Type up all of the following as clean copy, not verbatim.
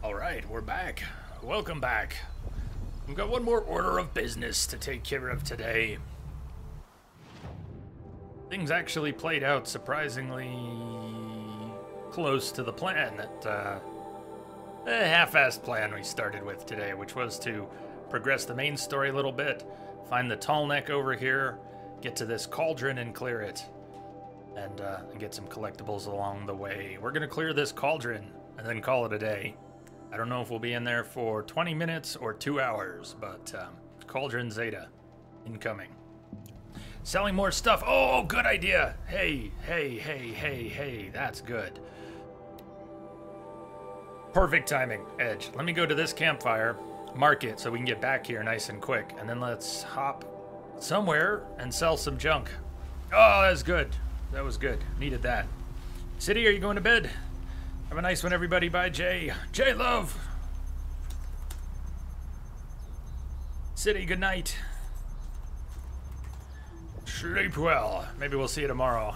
Alright, we're back. Welcome back. We've got one more order of business to take care of today. Things actually played out surprisingly close to the plan that, half-assed plan we started with today, which was to progress the main story a little bit, find the tall neck over here, get to this cauldron and clear it, and get some collectibles along the way. We're gonna clear this cauldron and then call it a day. I don't know if we'll be in there for 20 minutes or 2 hours, but Cauldron Zeta incoming. Selling more stuff. Oh, good idea. Hey, that's good. Perfect timing, Edge. Let me go to this campfire, mark it so we can get back here nice and quick, and then let's hop somewhere and sell some junk. Oh, that's good. That was good. Needed that. City, are you going to bed? Have a nice one, everybody. Bye, Jay. Jay Love. City, good night. Sleep well. Maybe we'll see you tomorrow.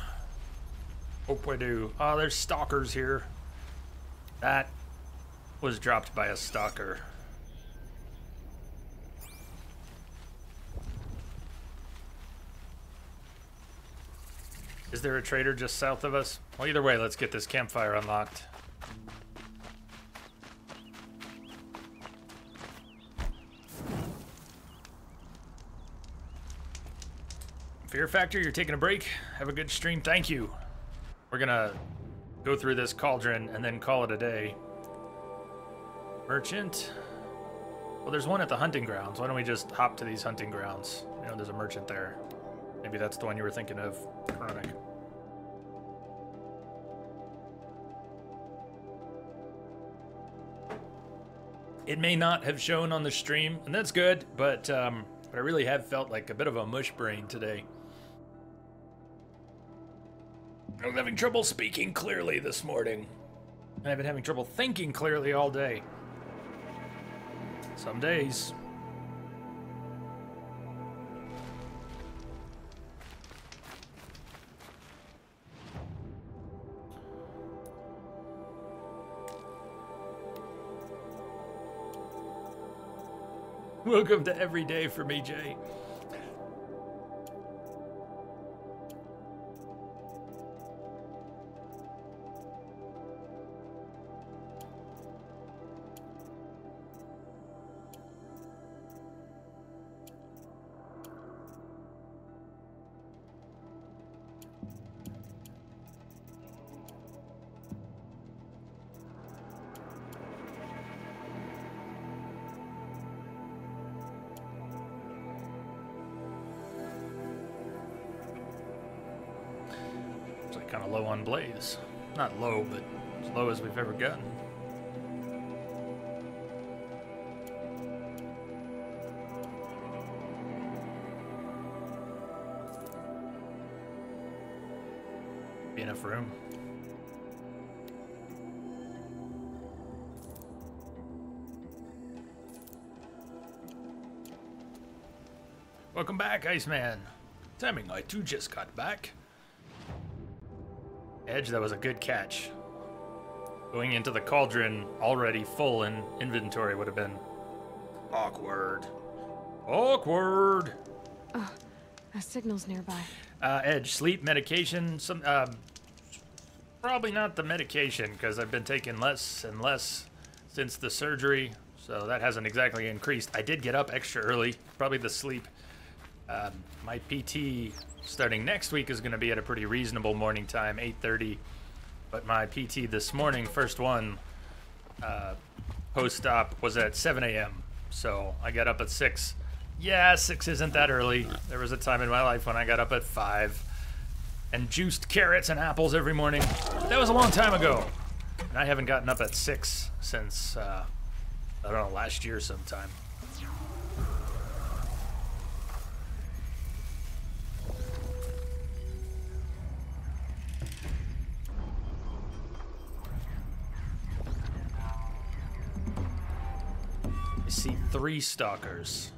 Hope we do. Oh, there's stalkers here. That was dropped by a stalker. Is there a trader just south of us? Well, either way, let's get this campfire unlocked. Fear Factor, you're taking a break. Have a good stream. Thank you. We're gonna go through this cauldron and then call it a day. Merchant. Well, there's one at the hunting grounds. Why don't we just hop to these hunting grounds? You know, there's a merchant there. Maybe that's the one you were thinking of, Chronic. It may not have shown on the stream, and that's good, but I really have felt like a bit of a mush brain today. I was having trouble speaking clearly this morning. And I've been having trouble thinking clearly all day. Some days. Welcome to Every Day for me, Jay. Kind of low on blaze. Not low, but as low as we've ever gotten. Be enough room. Welcome back, Iceman. Timing, I too just got back. Edge, that was a good catch. Going into the cauldron already full in inventory would have been awkward. Awkward! Oh, a signal's nearby. Edge, sleep, medication, some, probably not the medication, because I've been taking less and less since the surgery, so that hasn't exactly increased. I did get up extra early, probably the sleep. My PT starting next week is going to be at a pretty reasonable morning time, 8:30. But my PT this morning, first one, post-op, was at 7 a.m. So I got up at 6. Yeah, 6 isn't that early. There was a time in my life when I got up at 5 and juiced carrots and apples every morning. That was a long time ago. And I haven't gotten up at 6 since, I don't know, last year sometime. See 3 stalkers.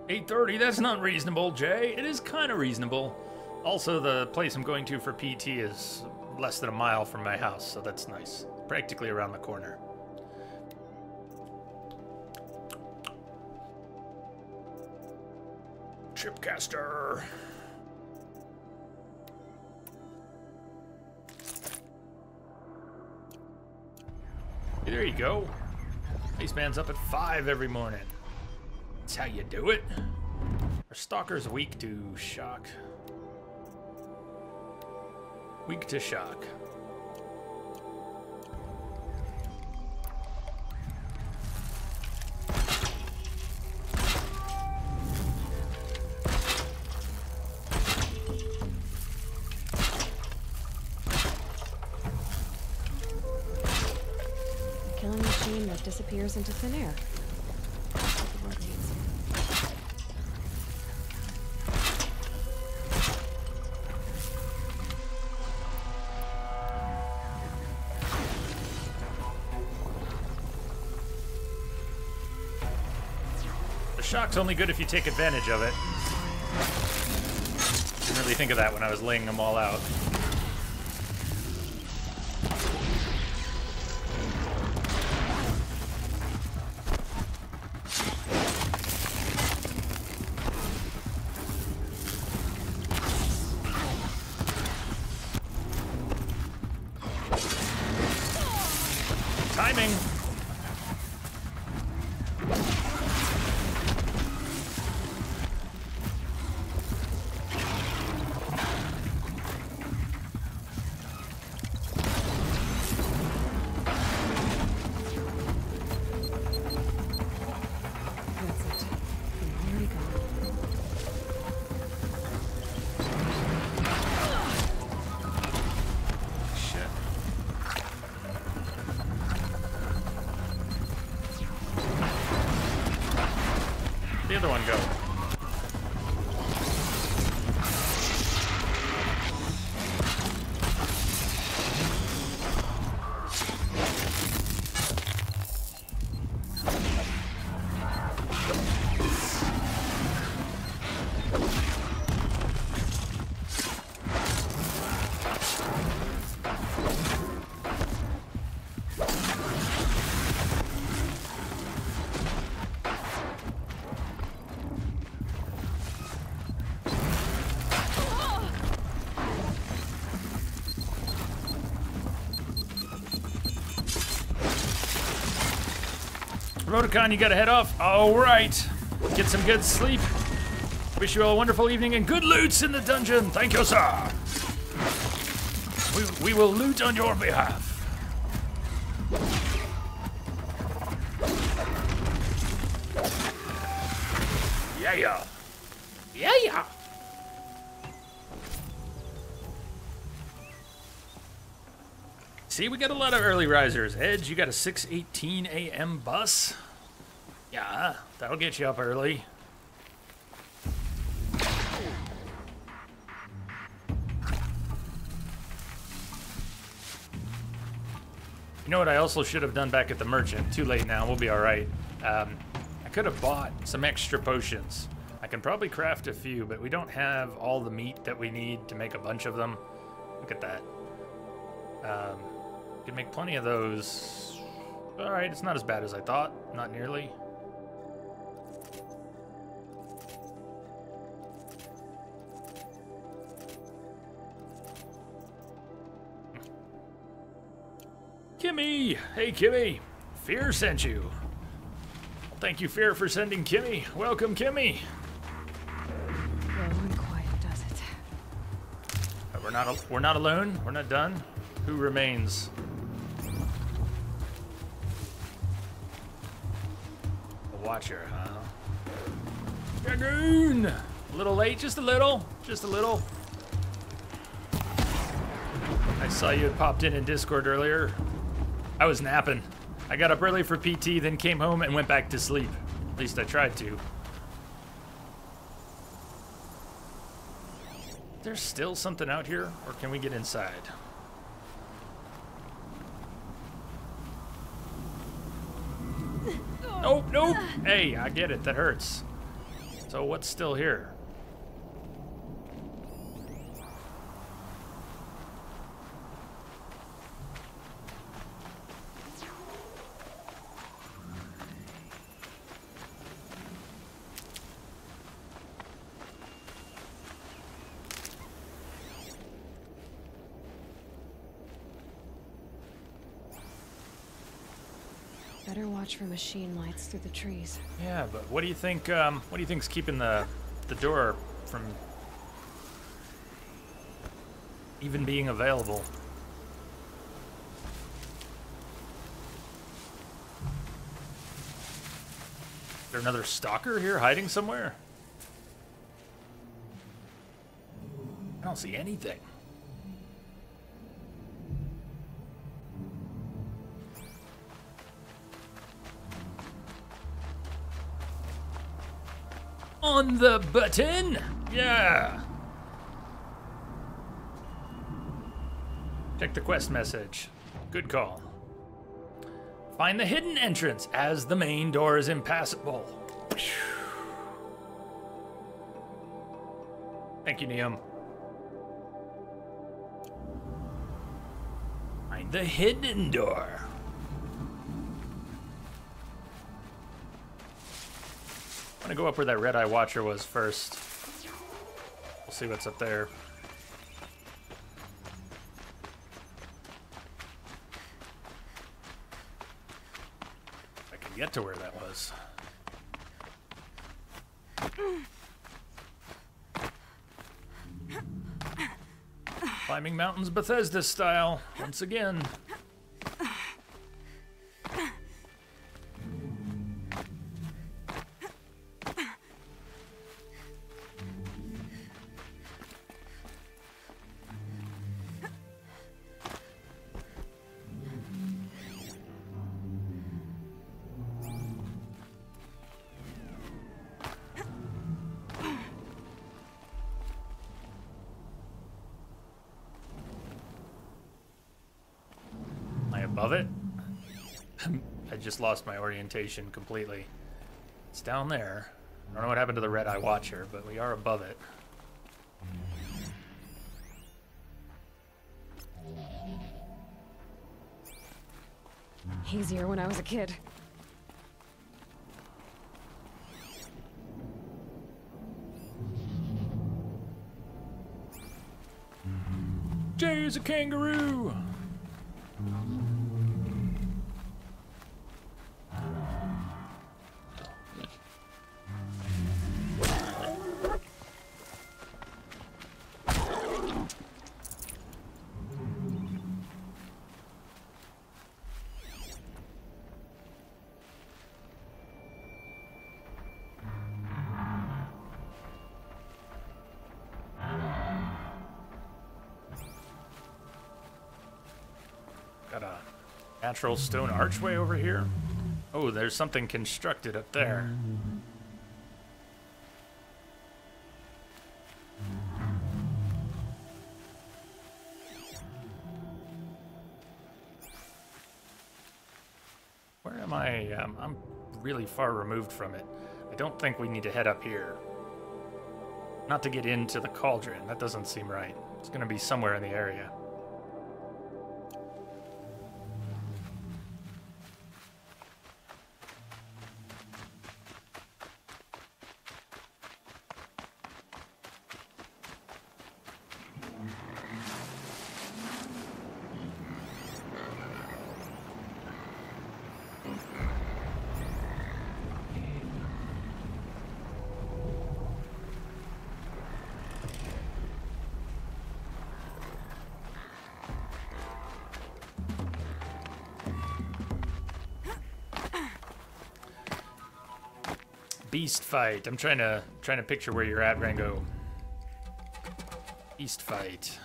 8:30, that's not reasonable, Jay. It is kind of reasonable. Also, the place I'm going to for PT is less than a mile from my house, so that's nice. practically around the corner. Chipcaster. Hey, there you go. Iceman's up at 5 every morning. That's how you do it. Our stalker's weak to shock. Weak to shock. Killing machine that disappears into thin air. That's what the word means. The shock's only good if you take advantage of it. Didn't really think of that when I was laying them all out. Timing. That's it. I'm already gone. Shit. The other one go. Rotacon, you gotta head off. All right. Get some good sleep. Wish you all a wonderful evening and good loots in the dungeon. Thank you, sir. We will loot on your behalf. Yeah. Yeah. See, we got a lot of early risers. Edge, you got a 6:18 a.m. bus? Yeah, that'll get you up early. You know what I also should have done back at the merchant? Too late now, we'll be alright. I could have bought some extra potions. I can probably craft a few, but we don't have all the meat that we need to make a bunch of them. Look at that. Can make plenty of those. Alright, it's not as bad as I thought. Not nearly. Kimmy! Hey, Kimmy! Fear sent you. Thank you, Fear, for sending Kimmy. Welcome, Kimmy! Low and quiet does it. We're not alone. We're not done. Who remains? The Watcher, huh? Dragoon! A little late, just a little. Just a little. I saw you had popped in Discord earlier. I was napping. I got up early for PT, then came home and went back to sleep. At least I tried to. There's still something out here, or can we get inside? Nope, nope. Hey, I get it. That hurts. So what's still here? Better watch for machine lights through the trees. Yeah, but what do you think? What do you think's keeping the door from even being available? Is there another stalker here hiding somewhere? I don't see anything. On the button? Yeah. Check the quest message. Good call. Find the hidden entrance as the main door is impassable. Thank you, Neum. Find the hidden door. I'm gonna go up where that Red Eye Watcher was first. We'll see what's up there. I can get to where that was. Climbing mountains Bethesda style, once again. Above it? I just lost my orientation completely. It's down there. I don't know what happened to the Red Eye Watcher, but we are above it. Easier when I was a kid. Jay's a kangaroo! Got a natural stone archway over here. Oh, there's something constructed up there. Where am I? I'm really far removed from it. I don't think we need to head up here. Not to get into the cauldron. That doesn't seem right. It's going to be somewhere in the area. Beast fight. I'm trying to picture where you're at, Rango. Beast fight.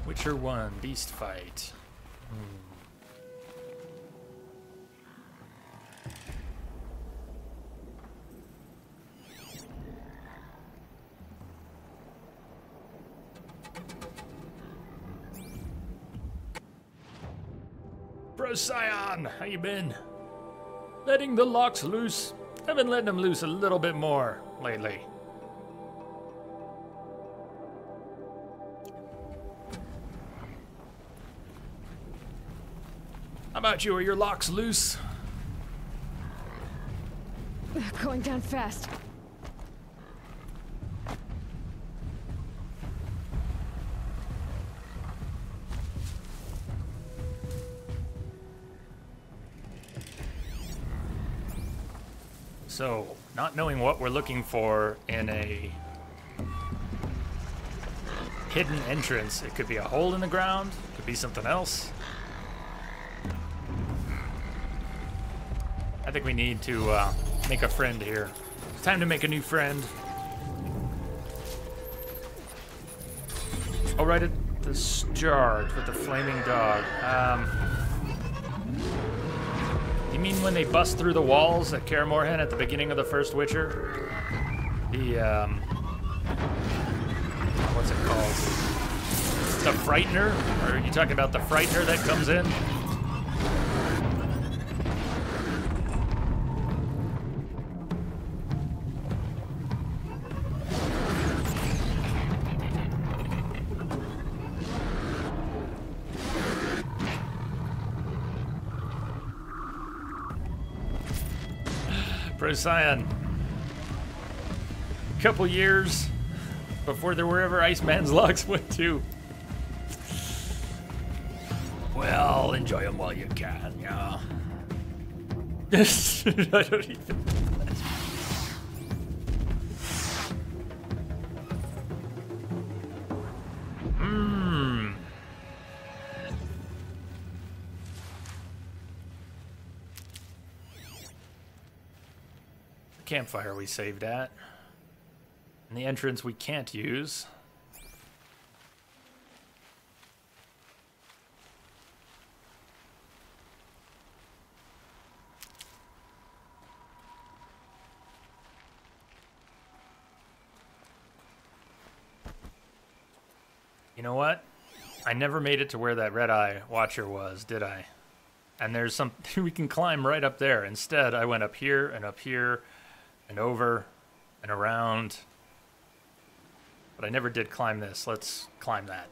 Witcher 1, beast fight. Procyon, how you been? Letting the locks loose. I've been letting them loose a little bit more lately. How about you? Are your locks loose? Going down fast. So, not knowing what we're looking for in a hidden entrance, it could be a hole in the ground, it could be something else. I think we need to make a friend here. It's time to make a new friend. I'll write it the start with the flaming dog. You mean when they bust through the walls at Kaer Morhen at the beginning of the first Witcher? The, what's it called? The Frightener? Or are you talking about the Frightener that comes in? Procyon. Couple years before there were ever Iceman's Logs went to. Well, enjoy them while you can, yeah. I don't even. Campfire we saved at. And the entrance we can't use. You know what? I never made it to where that Red-Eye Watcher was, did I? And there's some we can climb right up there. Instead, I went up here and over and around. But I never did climb this. Let's climb that.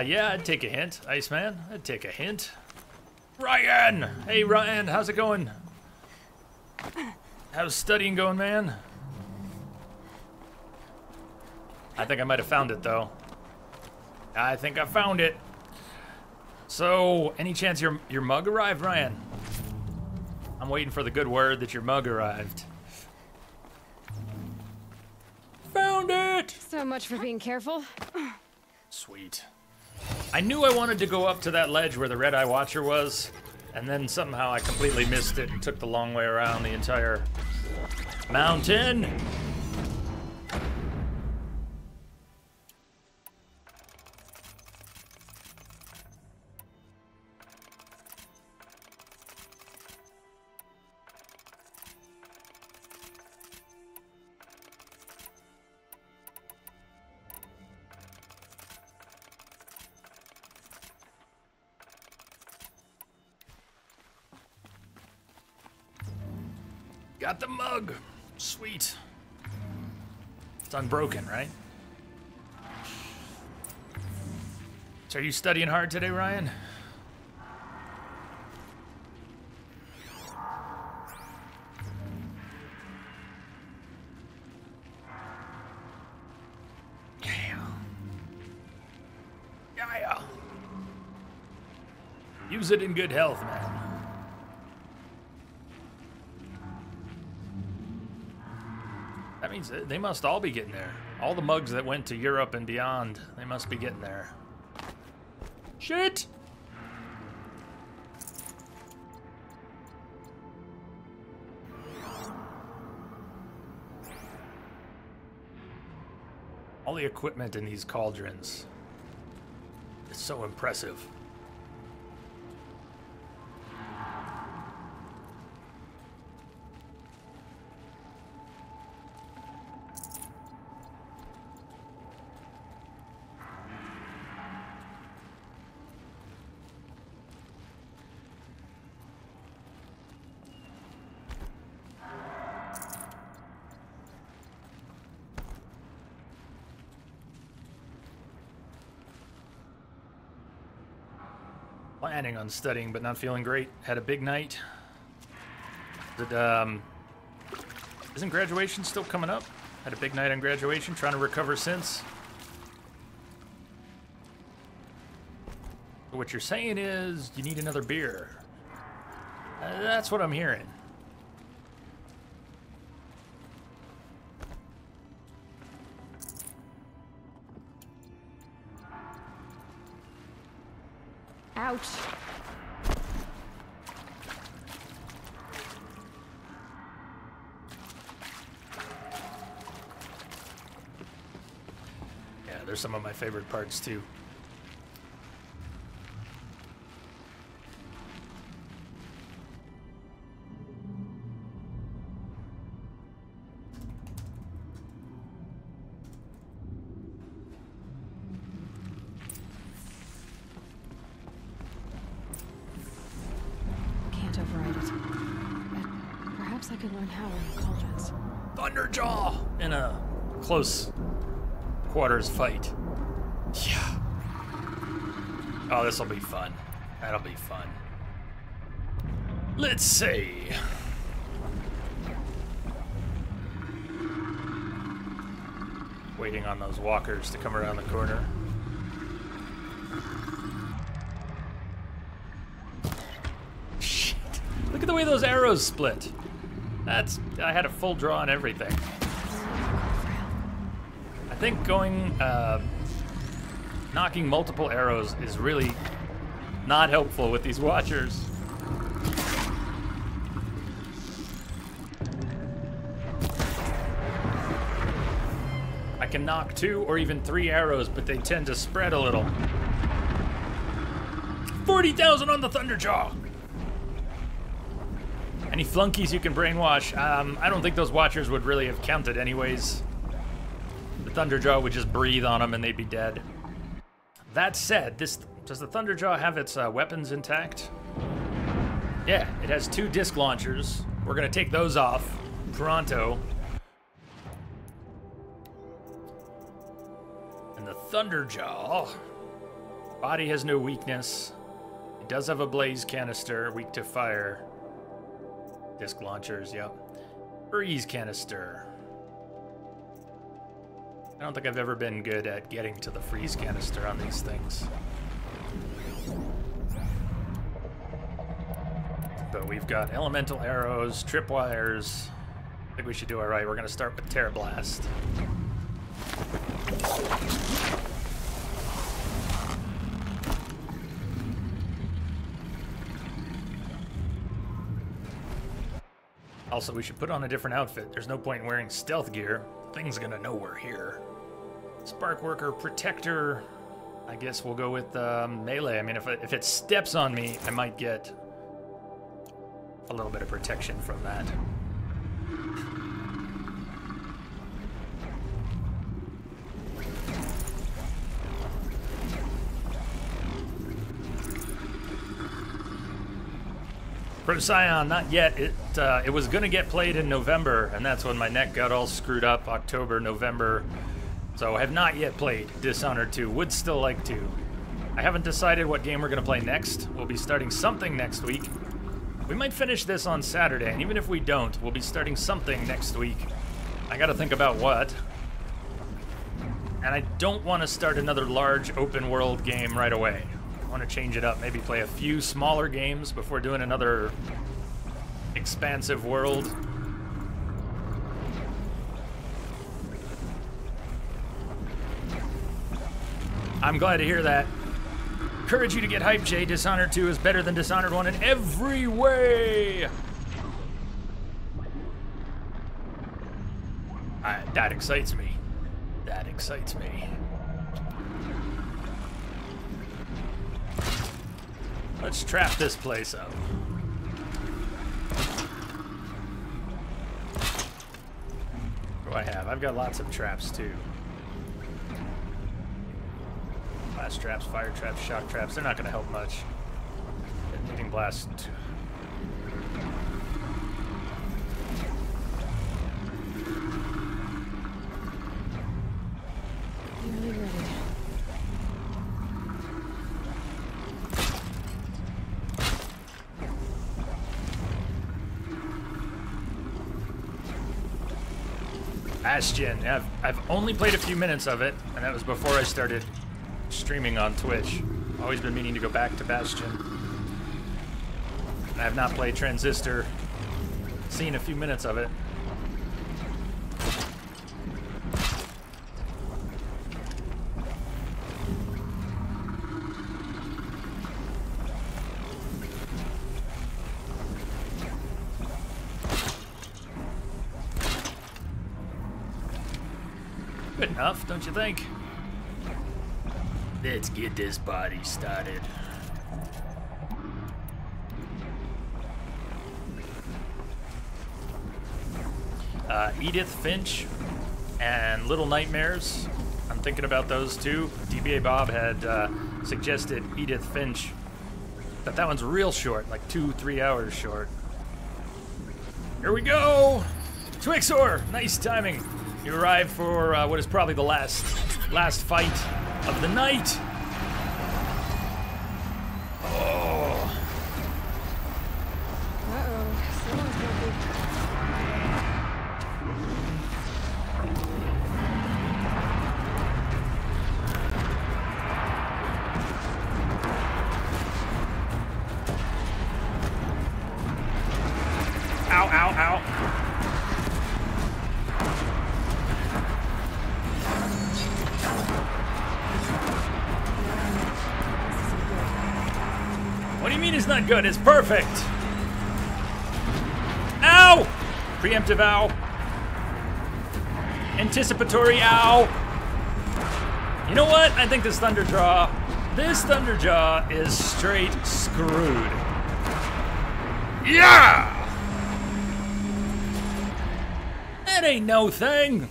Yeah, I'd take a hint, Iceman. I'd take a hint. Ryan! Hey, Ryan, how's it going? How's studying going, man? I think I might have found it, though. I think I found it. So, any chance your mug arrived, Ryan? I'm waiting for the good word that your mug arrived. Found it! So much for being careful. Sweet. I knew I wanted to go up to that ledge where the Red-Eye Watcher was, and then somehow I completely missed it and took the long way around the entire mountain. Got the mug. Sweet. It's unbroken, right? So are you studying hard today, Ryan? Yeah. Use it in good health, man. That means they must all be getting there. All the mugs that went to Europe and beyond, they must be getting there. Shit! All the equipment in these cauldrons. It's so impressive. Planning on studying, but not feeling great. Had a big night. Isn't graduation still coming up? Had a big night on graduation, trying to recover since. So what you're saying is you need another beer. That's what I'm hearing. Ouch. Yeah, there's some of my favorite parts too. Can't override it. But perhaps I could learn how in the cauldrons. Thunderjaw in a close quarters fight. Yeah. Oh, this will be fun. That'll be fun. Let's see. Waiting on those walkers to come around the corner. Shit. Look at the way those arrows split. I had a full draw on everything. I think knocking multiple arrows is really not helpful with these watchers. I can knock 2 or even 3 arrows, but they tend to spread a little. 40,000 on the Thunderjaw! Any flunkies you can brainwash? I don't think those watchers would really have counted anyways. The Thunderjaw would just breathe on them and they'd be dead. That said, does the Thunderjaw have its weapons intact? Yeah, it has 2 disc launchers. We're gonna take those off pronto. And the Thunderjaw, body has no weakness. It does have a blaze canister, weak to fire. Disc launchers, yep. Freeze canister. I don't think I've ever been good at getting to the freeze canister on these things. But we've got elemental arrows, tripwires. I think we should do all right. We're gonna start with Terra Blast. Also, we should put on a different outfit. There's no point in wearing stealth gear. Thing's gonna know we're here. Sparkworker, Protector. I guess we'll go with melee. I mean, if it steps on me, I might get a little bit of protection from that. Procyon, not yet. It was gonna get played in November, and that's when my neck got all screwed up, October, November. So I have not yet played Dishonored 2, would still like to. I haven't decided what game we're gonna play next. We'll be starting something next week. We might finish this on Saturday, and even if we don't, we'll be starting something next week. I gotta think about what. And I don't want to start another large open world game right away. I want to change it up, maybe play a few smaller games before doing another expansive world. I'm glad to hear that. Encourage you to get hyped, Jay. Dishonored 2 is better than Dishonored 1 in every way. That excites me. That excites me. Let's trap this place up. What do I have? I've got lots of traps too. Blast traps, fire traps, shock traps. They're not going to help much. Detonating blast. Nearly ready. Bastion. Yeah, I've only played a few minutes of it, and that was before I started streaming on Twitch. Always been meaning to go back to Bastion. And I have not played Transistor. Seen a few minutes of it. Good enough, don't you think? Let's get this party started. Edith Finch and Little Nightmares. I'm thinking about those two. DBA Bob had suggested Edith Finch, but that one's real short, like 2-3 hours short. Here we go! Twixor, nice timing. You arrived for what is probably the last fight of the night. Oh. Uh-oh. Someone's gonna be... Ow, ow, ow. What do you mean it's not good? It's perfect. Ow! Preemptive ow. Anticipatory ow. You know what? I think this Thunderjaw is straight screwed. Yeah! That ain't no thing.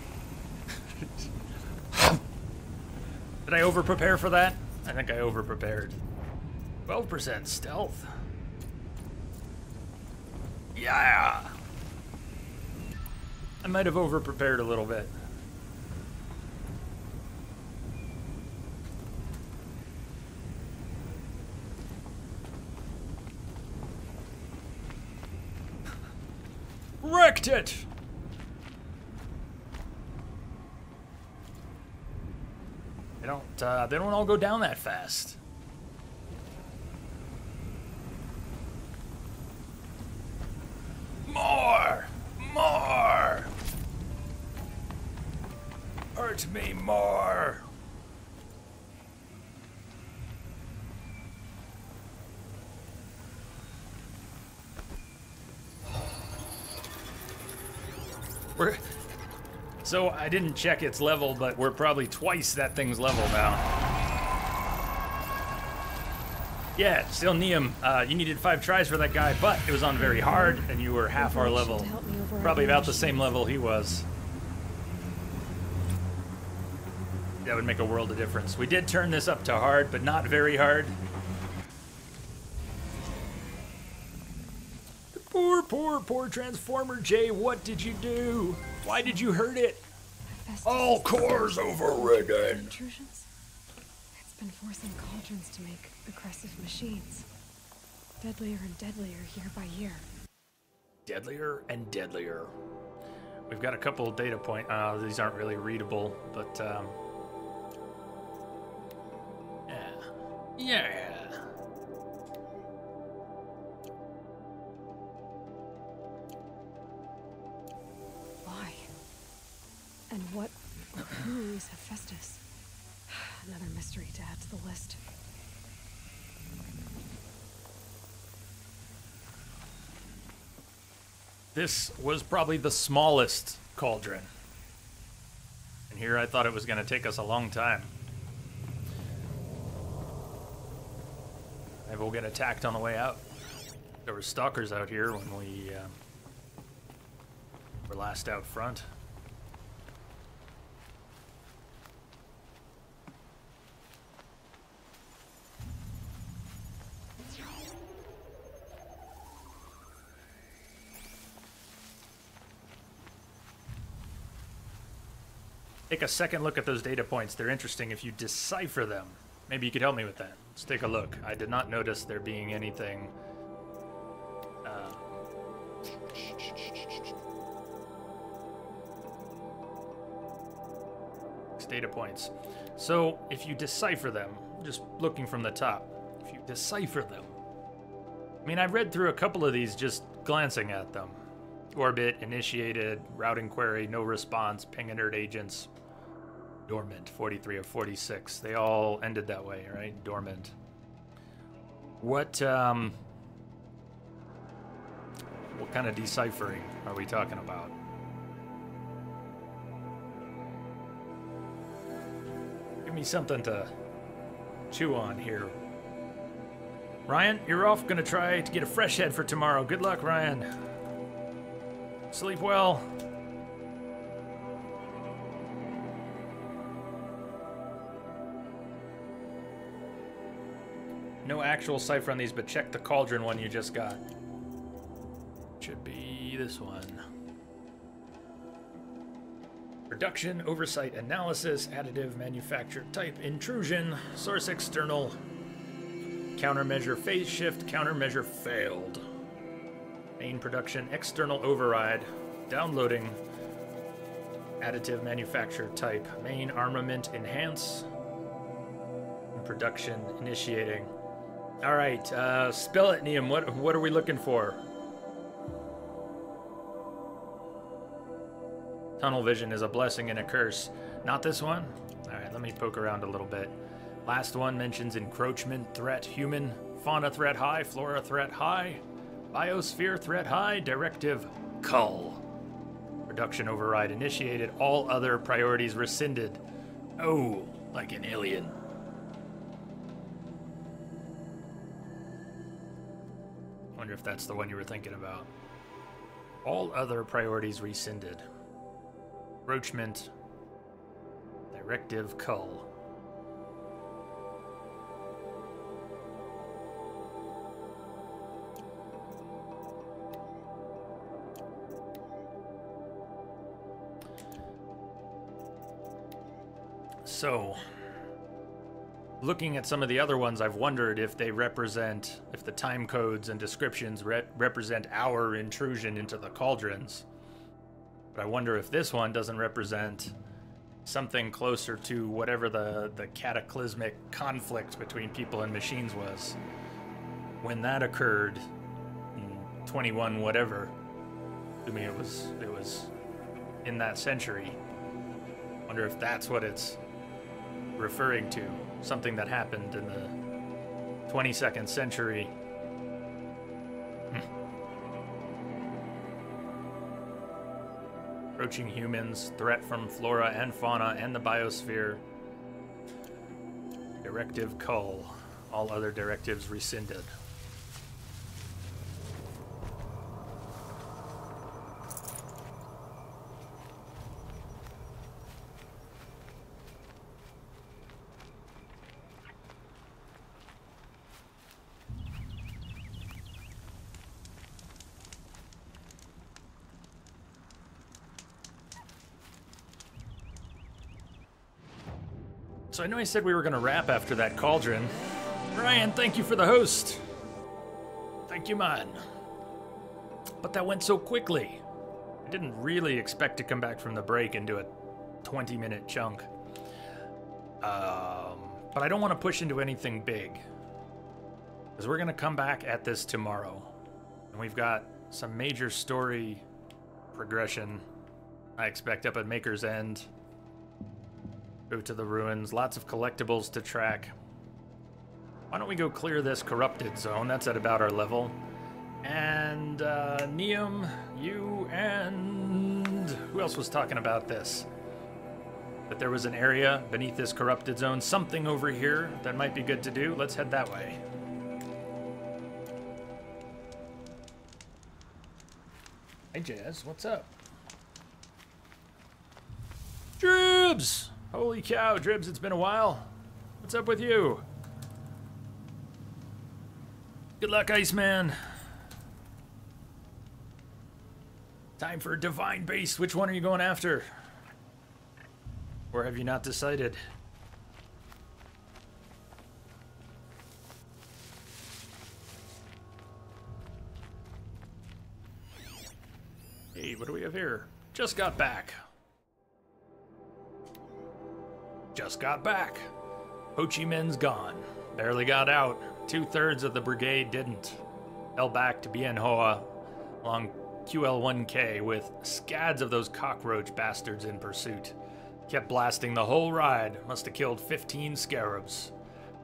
Did I over-prepare for that? I think I over-prepared. 12% stealth. Yeah! I might have over-prepared a little bit. Wrecked it! They don't all go down that fast. More! More! Hurt me more! So I didn't check its level, but we're probably twice that thing's level now. Yeah, still Neum. You needed 5 tries for that guy, but it was on very hard, and you were half our level. Probably about the same level he was. That would make a world of difference. We did turn this up to hard, but not very hard. Poor Transformer J, what did you do? Why did you hurt it? All cores overridden. Intrusions? It's been forcing cauldrons to make aggressive machines. Deadlier and deadlier year by year. Deadlier and deadlier. We've got a couple of data points. These aren't really readable, but yeah. And what or who is Hephaestus? Another mystery to add to the list. This was probably the smallest cauldron. And here I thought it was going to take us a long time. Maybe we'll get attacked on the way out. There were stalkers out here when we were last out front. Take a second look at those data points. They're interesting if you decipher them. Maybe you could help me with that. Let's take a look. I did not notice there being anything. 6 data points. So, if you decipher them, just looking from the top, if you decipher them, I mean, I've read through a couple of these just glancing at them. Orbit, initiated, routing query, no response, ping alert agents, dormant, 43 of 46. They all ended that way, right? Dormant. What kind of deciphering are we talking about? Give me something to chew on here. Ryan, you're off. Gonna try to get a fresh head for tomorrow. Good luck, Ryan. Sleep well. No actual cipher on these, but check the cauldron one you just got. Should be this one. Production, oversight, analysis, additive, manufacture, type, intrusion, source external, countermeasure, phase shift, countermeasure failed. Main production, external override, downloading, additive, manufacture, type, main armament, enhance, and production, initiating. All right, spell it, Neum. What are we looking for? Tunnel vision is a blessing and a curse. Not this one? All right, let me poke around a little bit. Last one mentions encroachment, threat, human, fauna threat high, flora threat high, biosphere threat high, directive, cull. Production override initiated, all other priorities rescinded. Oh, like an alien. Wonder if that's the one you were thinking about. All other priorities rescinded. Encroachment, directive, cull. So, looking at some of the other ones, I've wondered if they represent, if the time codes and descriptions represent our intrusion into the cauldrons. But I wonder if this one doesn't represent something closer to whatever the cataclysmic conflict between people and machines was. When that occurred in 21 whatever, I mean it was in that century. Wonder if that's what it's referring to. Something that happened in the 22nd century. Approaching humans, threat from flora and fauna and the biosphere. Directive cull. All other directives rescinded. So I know I said we were going to wrap after that cauldron. Ryan, thank you for the host. Thank you, man. But that went so quickly. I didn't really expect to come back from the break and do a 20-minute chunk. But I don't want to push into anything big. Because we're going to come back at this tomorrow. And we've got some major story progression I expect up at Maker's End. Go to the ruins, lots of collectibles to track. Why don't we go clear this corrupted zone? That's at about our level. And Neum, you, and who else was talking about this? That there was an area beneath this corrupted zone, something over here that might be good to do. Let's head that way. Hey Jazz, what's up? Dribs! Holy cow, Dribs, it's been a while. What's up with you? Good luck, Iceman. Time for a divine base. Which one are you going after? Or have you not decided? Hey, what do we have here? Just got back. Just got back. Ho Chi Minh's gone. Barely got out. 2/3 of the brigade didn't. Fell back to Bien Hoa along QL1K with scads of those cockroach bastards in pursuit. Kept blasting the whole ride. Must have killed 15 scarabs.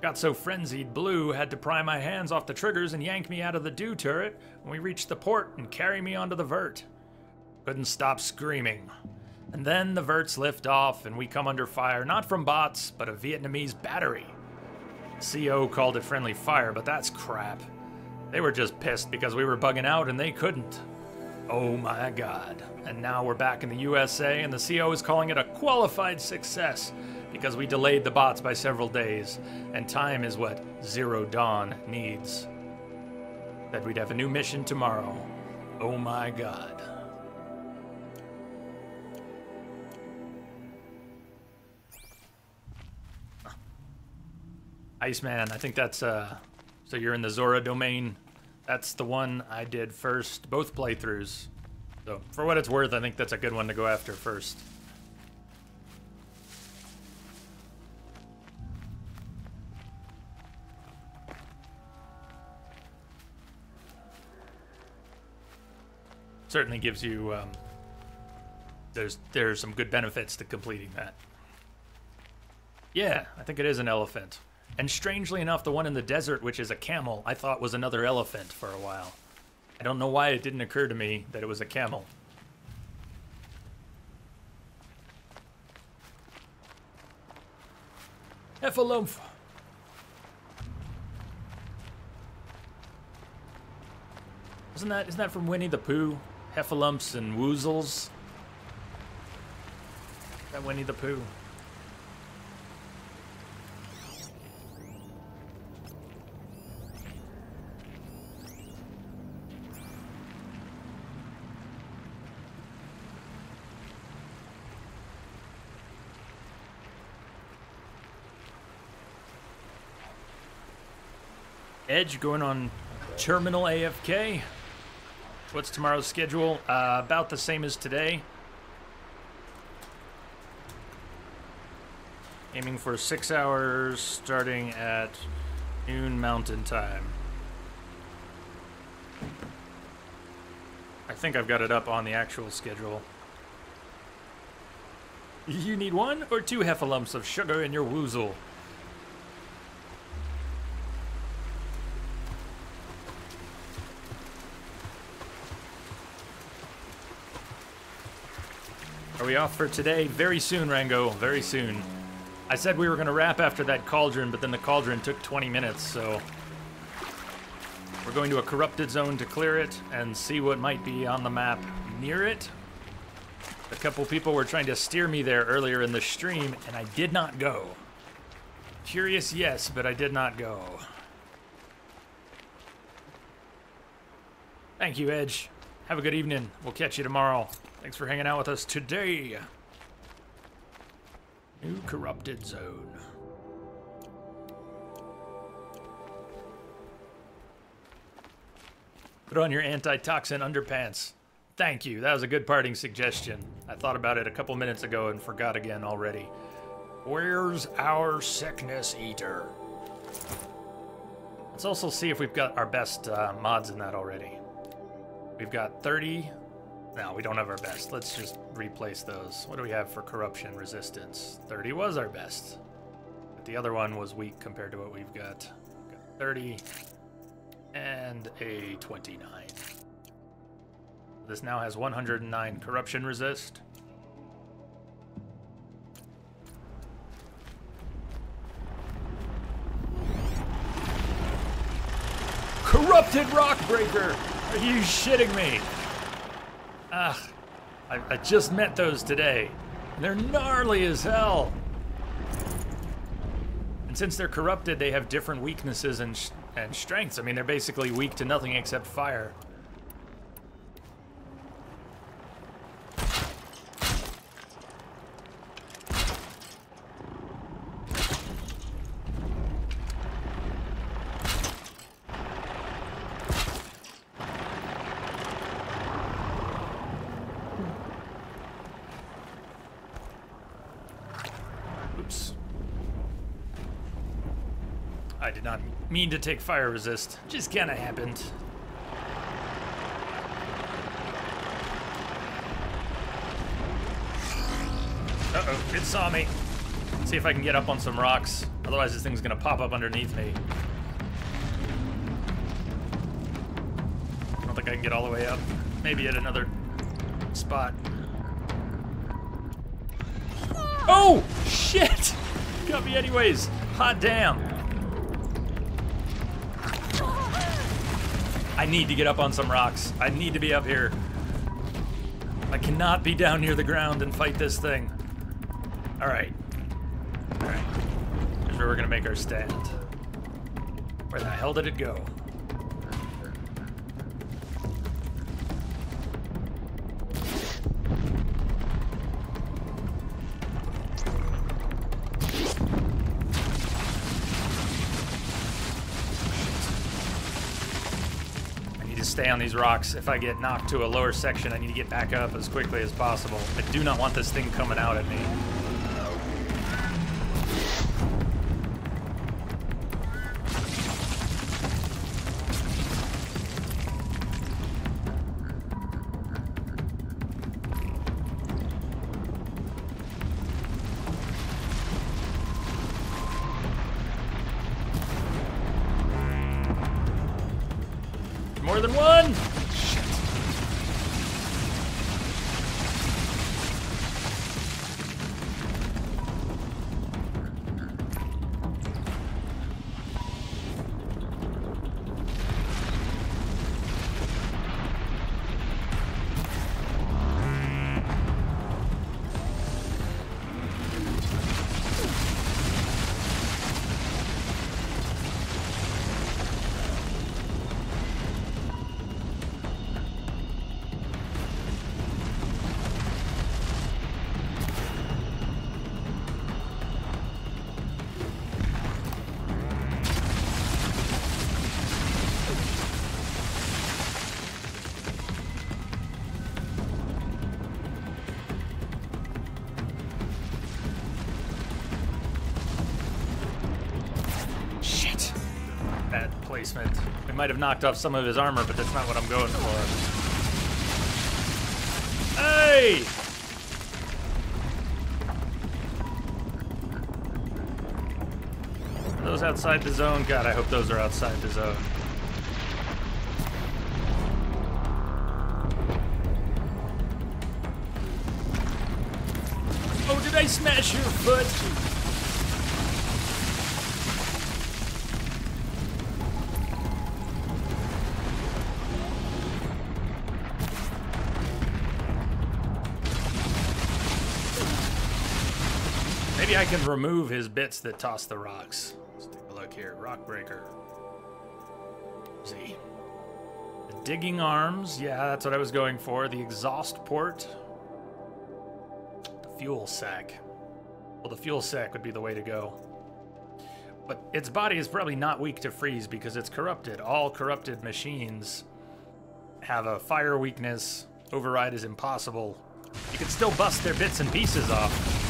Got so frenzied, Blue had to pry my hands off the triggers and yank me out of the dew turret when we reached the port and carry me onto the vert. Couldn't stop screaming. And then the verts lift off and we come under fire, not from bots, but a Vietnamese battery. CO called it friendly fire, but that's crap. They were just pissed because we were bugging out and they couldn't. Oh my god. And now we're back in the USA and the CO is calling it a qualified success because we delayed the bots by several days, and time is what Zero Dawn needs. Said we'd have a new mission tomorrow. Oh my god. Iceman, I think that's, so you're in the Zora domain. That's the one I did first, both playthroughs. So, for what it's worth, I think that's a good one to go after first. Certainly gives you, there's some good benefits to completing that. Yeah, I think it is an elephant. And strangely enough, the one in the desert, which is a camel, I thought was another elephant for a while. I don't know why it didn't occur to me that it was a camel. Heffalump. Isn't that from Winnie the Pooh? Heffalumps and Woozles? Is that Winnie the Pooh? Edge going on terminal AFK. What's tomorrow's schedule? About the same as today. Aiming for 6 hours starting at noon Mountain Time. I think I've got it up on the actual schedule. You need 1 or 2 heffalumps of sugar in your woozle. Are we off for today? Very soon, Rango. Very soon. I said we were going to wrap after that cauldron, but then the cauldron took 20 minutes, so... We're going to a corrupted zone to clear it and see what might be on the map near it. A couple people were trying to steer me there earlier in the stream, and I did not go. Curious, yes, but I did not go. Thank you, Edge. Have a good evening. We'll catch you tomorrow. Thanks for hanging out with us today. New corrupted zone. Put on your antitoxin underpants. Thank you. That was a good parting suggestion. I thought about it a couple minutes ago and forgot again already. Where's our sickness eater? Let's also see if we've got our best mods in that already. We've got 30. No, we don't have our best. Let's just replace those. What do we have for corruption resistance? 30 was our best. But the other one was weak compared to what we've got. We've got 30 and a 29. This now has 109 corruption resist. Corrupted Rockbreaker! Are you shitting me? Ugh, I just met those today. And they're gnarly as hell. And since they're corrupted, they have different weaknesses and strengths. I mean, they're basically weak to nothing except fire. Oops. I did not mean to take fire resist. Just kinda happened. Uh-oh, it saw me. Let's see if I can get up on some rocks. Otherwise this thing's gonna pop up underneath me. I don't think I can get all the way up. Maybe at another spot. Oh, shit! Got me anyways. Hot damn. I need to get up on some rocks. I need to be up here. I cannot be down near the ground and fight this thing. Alright. Alright. Here's where we're gonna make our stand. Where the hell did it go? Stay on these rocks. If I get knocked to a lower section, I need to get back up as quickly as possible. I do not want this thing coming out at me. More than one! Shit. Bad placement. We might have knocked off some of his armor, but that's not what I'm going for. Hey! Are those outside the zone? God, I hope those are outside the zone. Oh, did I smash your foot? Maybe I can remove his bits that toss the rocks. Let's take a look here. Rock breaker. See. The digging arms. Yeah, that's what I was going for. The exhaust port. The fuel sack. Well, the fuel sack would be the way to go. But its body is probably not weak to freeze because it's corrupted. All corrupted machines have a fire weakness. Override is impossible. You can still bust their bits and pieces off.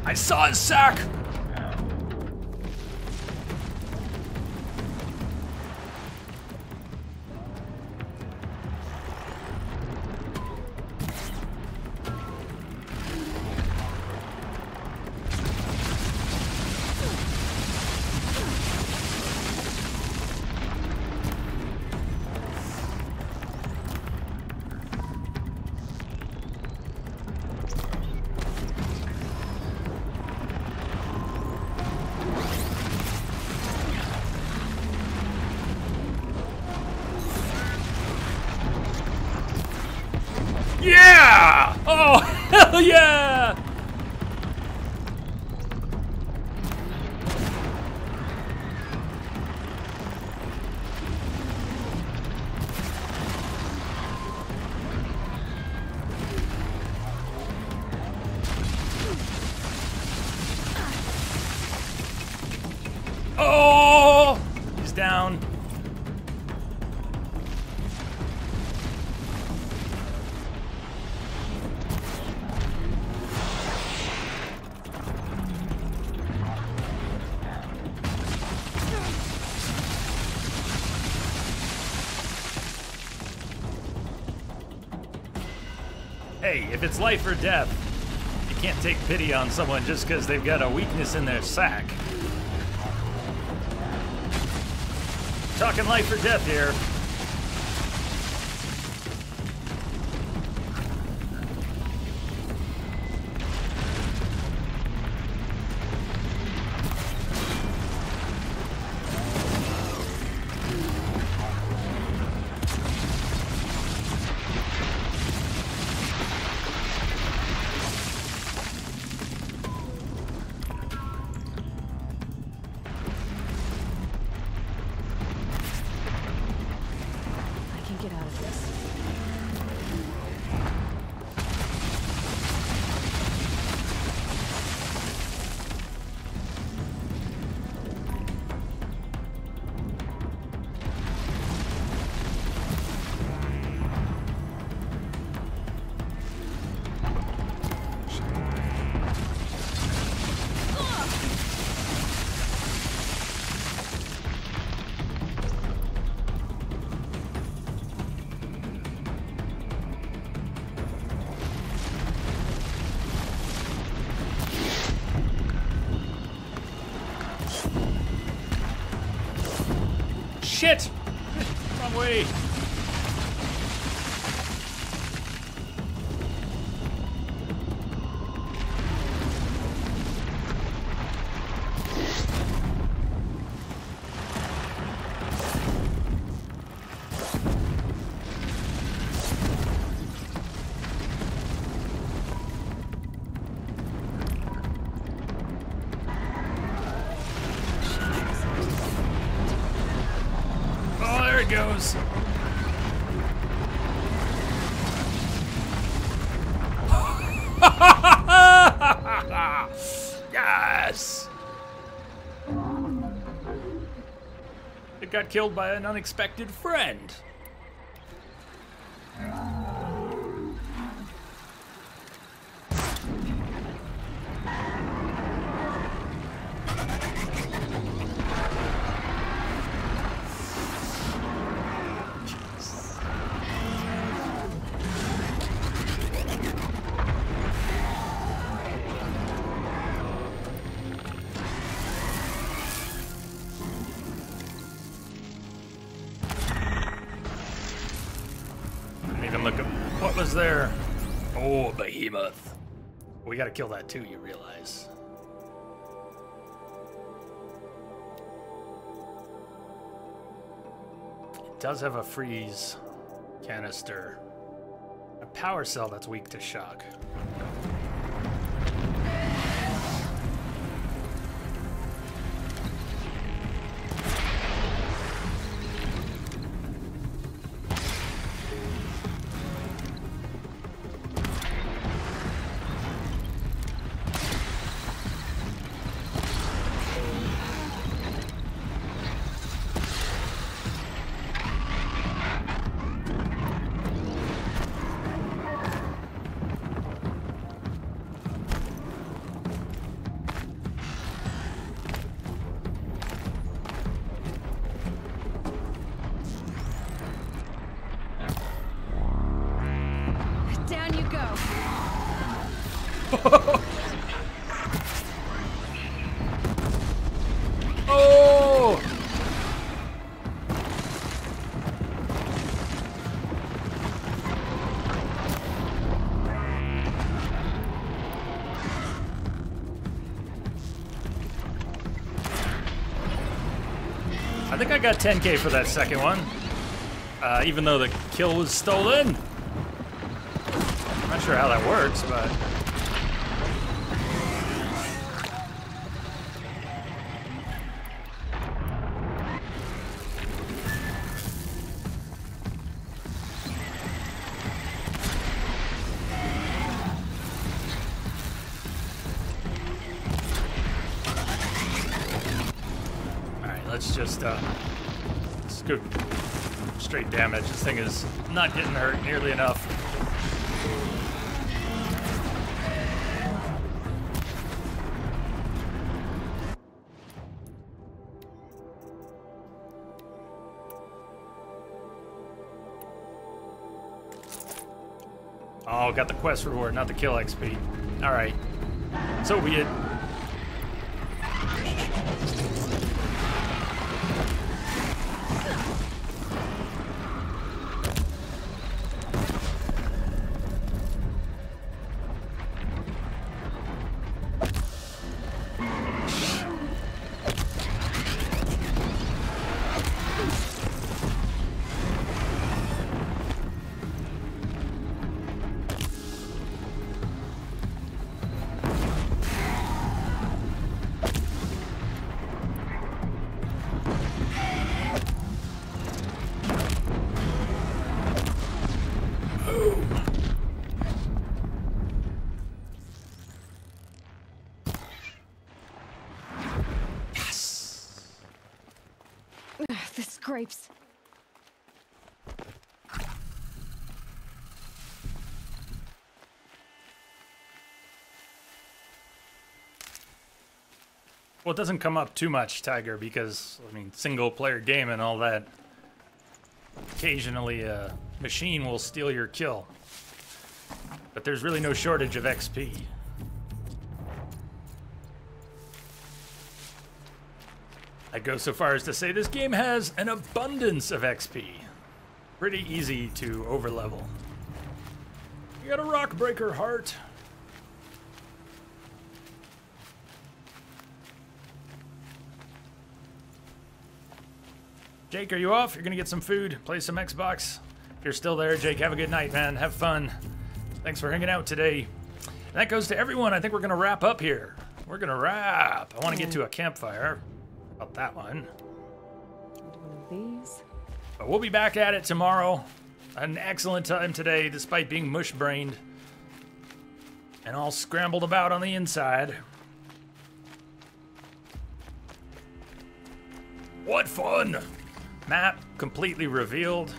I saw his sack! Oh! He's down. Hey, if it's life or death, you can't take pity on someone just because they've got a weakness in their sack. Talking life or death here. Get out of this. Shit! Wrong way. There it goes. Yes! It got killed by an unexpected friend. Look at what was there. Oh, a behemoth. We gotta kill that too, you realize. It does have a freeze canister. A power cell that's weak to shock. Down you go. Oh! I think I got 10K for that second one, even though the kill was stolen. I'm not sure how that works, but... let's just let's go straight damage. This thing is not getting hurt nearly enough. Oh, got the quest reward, not the kill XP. Alright. So be it. The scrapes. Well, it doesn't come up too much, Tiger, because, I mean, single-player game and all that. Occasionally, a machine will steal your kill. But there's really no shortage of XP. I'd go so far as to say this game has an abundance of XP. Pretty easy to overlevel. You got a rock breaker heart. Jake, are you off? You're gonna get some food, play some Xbox. If you're still there, Jake, have a good night, man. Have fun. Thanks for hanging out today. And that goes to everyone. I think we're gonna wrap up here. We're gonna wrap. I want to get to a campfire. About that one. One of these. But we'll be back at it tomorrow. An excellent time today, despite being mush-brained and all scrambled about on the inside. What fun! Map completely revealed.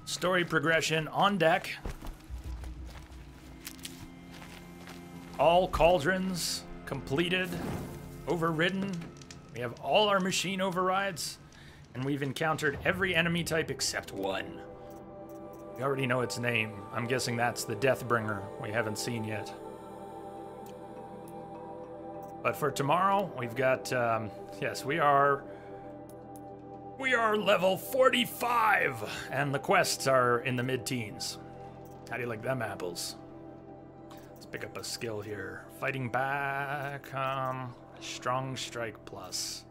Story progression on deck. All cauldrons completed, overridden. We have all our machine overrides, and we've encountered every enemy type except one. We already know its name. I'm guessing that's the Deathbringer we haven't seen yet. But for tomorrow, we've got, yes, we are level 45, and the quests are in the mid-teens. How do you like them apples? Let's pick up a skill here. Fighting back, Strong Strike Plus.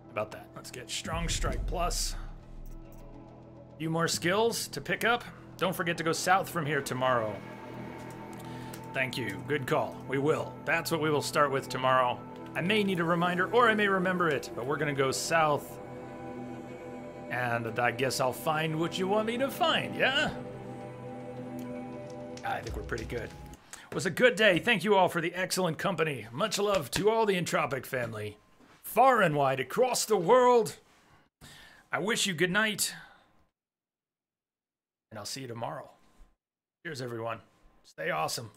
How about that? Let's get Strong Strike Plus. A few more skills to pick up. Don't forget to go south from here tomorrow. Thank you. Good call. We will. That's what we will start with tomorrow. I may need a reminder, or I may remember it, but we're gonna go south. And I guess I'll find what you want me to find, yeah? I think we're pretty good. It was a good day. Thank you all for the excellent company. Much love to all the Entropic family. Far and wide across the world. I wish you good night. And I'll see you tomorrow. Cheers, everyone. Stay awesome.